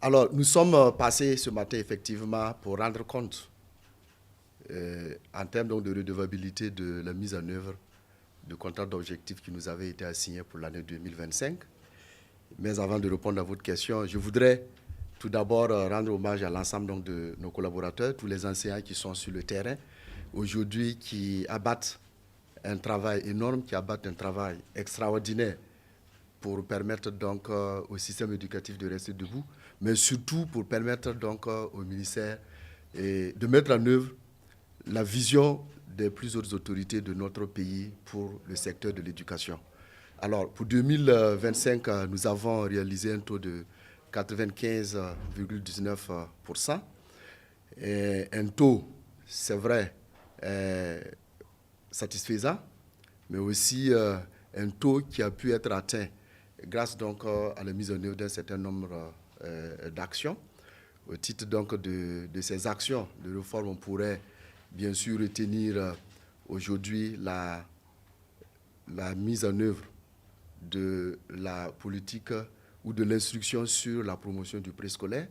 Alors, nous sommes passés ce matin effectivement pour rendre compte en termes donc, de redevabilité de la mise en œuvre du contrat d'objectifs qui nous avait été assigné pour l'année 2025. Mais avant de répondre à votre question, je voudrais tout d'abord rendre hommage à l'ensemble donc, de nos collaborateurs, tous les enseignants qui sont sur le terrain aujourd'hui, qui abattent un travail énorme, qui abattent un travail extraordinaire pour permettre donc au système éducatif de rester debout, mais surtout pour permettre donc au ministère de mettre en œuvre la vision des plus hautes autorités de notre pays pour le secteur de l'éducation. Alors, pour 2025, nous avons réalisé un taux de 95,19%. Un taux, c'est vrai, satisfaisant, mais aussi un taux qui a pu être atteint grâce donc à la mise en œuvre d'un certain nombre d'actions. Au titre donc de ces actions de réforme, on pourrait bien sûr retenir aujourd'hui la mise en œuvre de la politique ou de l'instruction sur la promotion du préscolaire.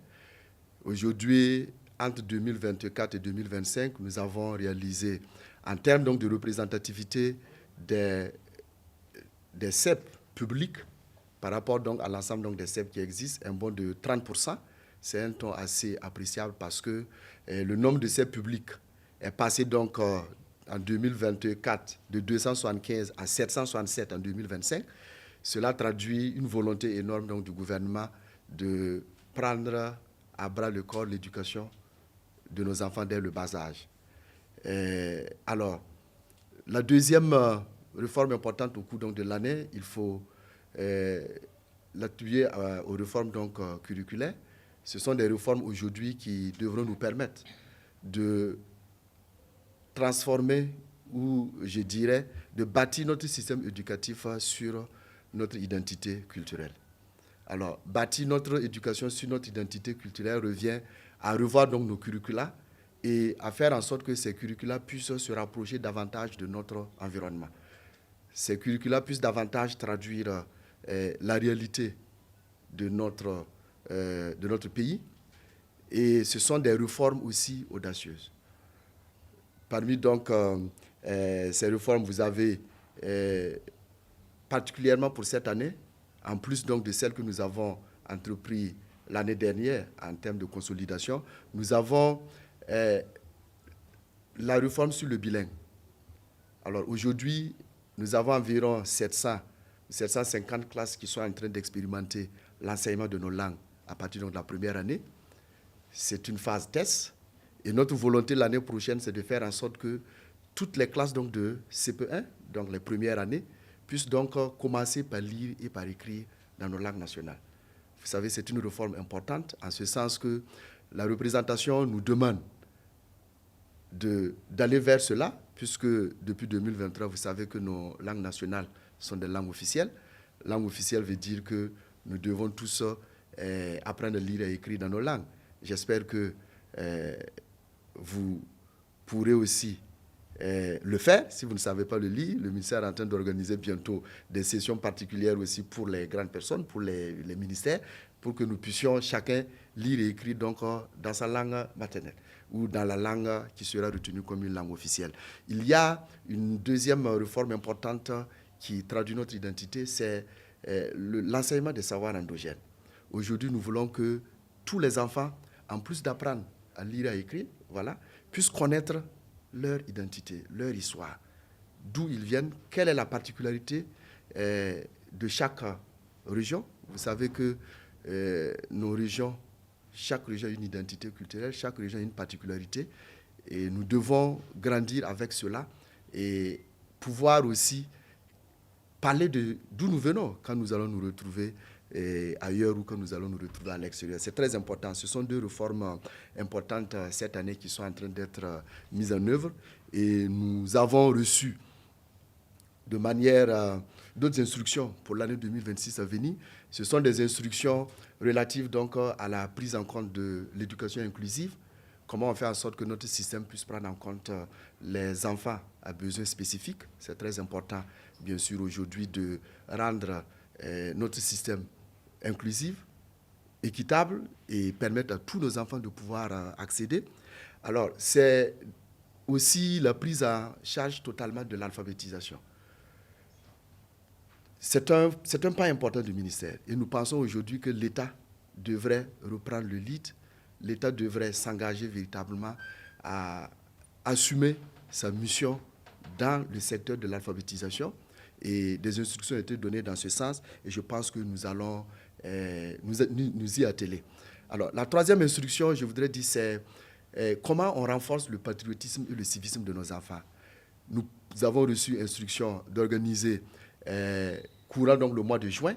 Aujourd'hui, entre 2024 et 2025, nous avons réalisé, en termes donc de représentativité des CEP publics par rapport donc à l'ensemble donc des CEP qui existent, un bond de 30%. C'est un taux assez appréciable parce que le nombre de CEP publics est passé donc en 2024 de 275 à 767 en 2025. Cela traduit une volonté énorme donc, du gouvernement de prendre à bras le corps l'éducation de nos enfants dès le bas âge. Alors, la deuxième réforme importante au cours donc, de l'année, il faut l'attribuer aux réformes donc, curriculaires. Ce sont des réformes aujourd'hui qui devront nous permettre de transformer ou, je dirais, de bâtir notre système éducatif sur notre identité culturelle. Alors, bâtir notre éducation sur notre identité culturelle revient à revoir donc nos curricula et à faire en sorte que ces curricula puissent se rapprocher davantage de notre environnement. Ces curricula puissent davantage traduire la réalité de notre pays. Et ce sont des réformes aussi audacieuses. Parmi donc ces réformes, vous avez particulièrement pour cette année, en plus donc de celles que nous avons entreprises l'année dernière en termes de consolidation, nous avons la réforme sur le bilingue. Alors aujourd'hui, nous avons environ 750 classes qui sont en train d'expérimenter l'enseignement de nos langues à partir de la première année. C'est une phase test. Et notre volonté l'année prochaine, c'est de faire en sorte que toutes les classes donc, de CP1, donc les premières années, puissent donc commencer par lire et par écrire dans nos langues nationales. Vous savez, c'est une réforme importante, en ce sens que la représentation nous demande d'aller vers cela, puisque depuis 2023, vous savez que nos langues nationales sont des langues officielles. Langue officielle veut dire que nous devons tous apprendre à lire et à écrire dans nos langues. J'espère que vous pourrez aussi le faire. Si vous ne savez pas le lire, le ministère est en train d'organiser bientôt des sessions particulières aussi pour les grandes personnes, pour les ministères, pour que nous puissions chacun lire et écrire donc, dans sa langue maternelle ou dans la langue qui sera retenue comme une langue officielle. Il y a une deuxième réforme importante qui traduit notre identité, c'est l'enseignement des savoirs endogènes. Aujourd'hui, nous voulons que tous les enfants, en plus d'apprendre à lire et à écrire, voilà, puissent connaître leur identité, leur histoire, d'où ils viennent, quelle est la particularité de chaque région. Vous savez que nos régions, chaque région a une identité culturelle, chaque région a une particularité, et nous devons grandir avec cela et pouvoir aussi parler d'où nous venons quand nous allons nous retrouver ailleurs ou quand nous allons nous retrouver à l'extérieur. C'est très important. Ce sont deux réformes importantes cette année qui sont en train d'être mises en œuvre. Et nous avons reçu de manière d'autres instructions pour l'année 2026 à venir. Ce sont des instructions relatives donc à la prise en compte de l'éducation inclusive. Comment on fait en sorte que notre système puisse prendre en compte les enfants à besoins spécifiques. C'est très important, bien sûr, aujourd'hui de rendre notre système inclusif, équitable et permettre à tous nos enfants de pouvoir accéder. Alors, c'est aussi la prise en charge totalement de l'alphabétisation. C'est un pas important du ministère. Et nous pensons aujourd'hui que l'État devrait reprendre le lead. L'État devrait s'engager véritablement à assumer sa mission dans le secteur de l'alphabétisation. Et des instructions ont été données dans ce sens. Et je pense que nous allons nous y atteler. Alors, la troisième instruction, je voudrais dire, c'est comment on renforce le patriotisme et le civisme de nos enfants. Nous avons reçu instruction d'organiser, courant donc le mois de juin.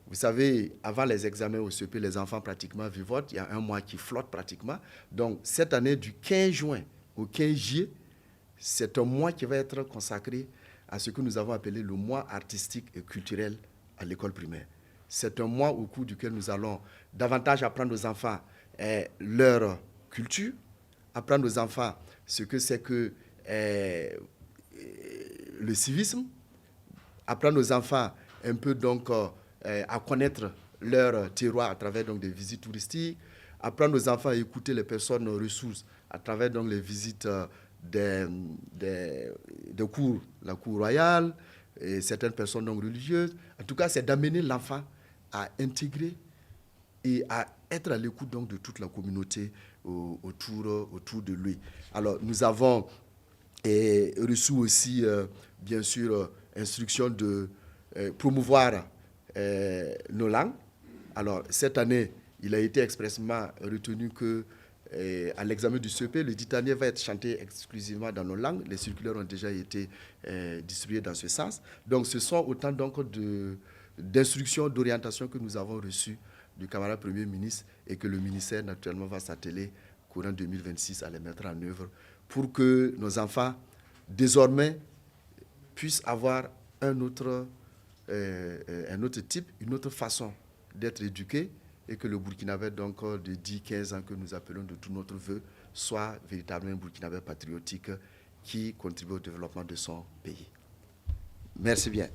Vous savez, avant les examens au CP, les enfants pratiquement vivotent. Il y a un mois qui flotte pratiquement. Donc, cette année, du 15 juin au 15 juillet, c'est un mois qui va être consacré à ce que nous avons appelé le mois artistique et culturel à l'école primaire. C'est un mois au cours duquel nous allons davantage apprendre aux enfants leur culture, apprendre aux enfants ce que c'est que le civisme, apprendre aux enfants un peu donc à connaître leur terroir à travers donc des visites touristiques, apprendre aux enfants à écouter les personnes ressources à travers donc les visites des cours, la cour royale, et certaines personnes donc religieuses. En tout cas, c'est d'amener l'enfant à intégrer et à être à l'écoute donc de toute la communauté autour de lui. Alors, nous avons reçu aussi, bien sûr, instruction de promouvoir nos langues. Alors, cette année, il a été expressément retenu que à l'examen du CEP, le Ditanier va être chanté exclusivement dans nos langues. Les circulaires ont déjà été distribués dans ce sens. Donc, ce sont autant donc d'instructions, d'orientation que nous avons reçues du camarade Premier ministre et que le ministère, naturellement, va s'atteler courant 2026 à les mettre en œuvre pour que nos enfants, désormais, puissent avoir un autre type, une autre façon d'être éduqués et que le Burkinabé donc, de 10-15 ans que nous appelons de tout notre vœu soit véritablement un Burkinabé patriotique qui contribue au développement de son pays. Merci bien.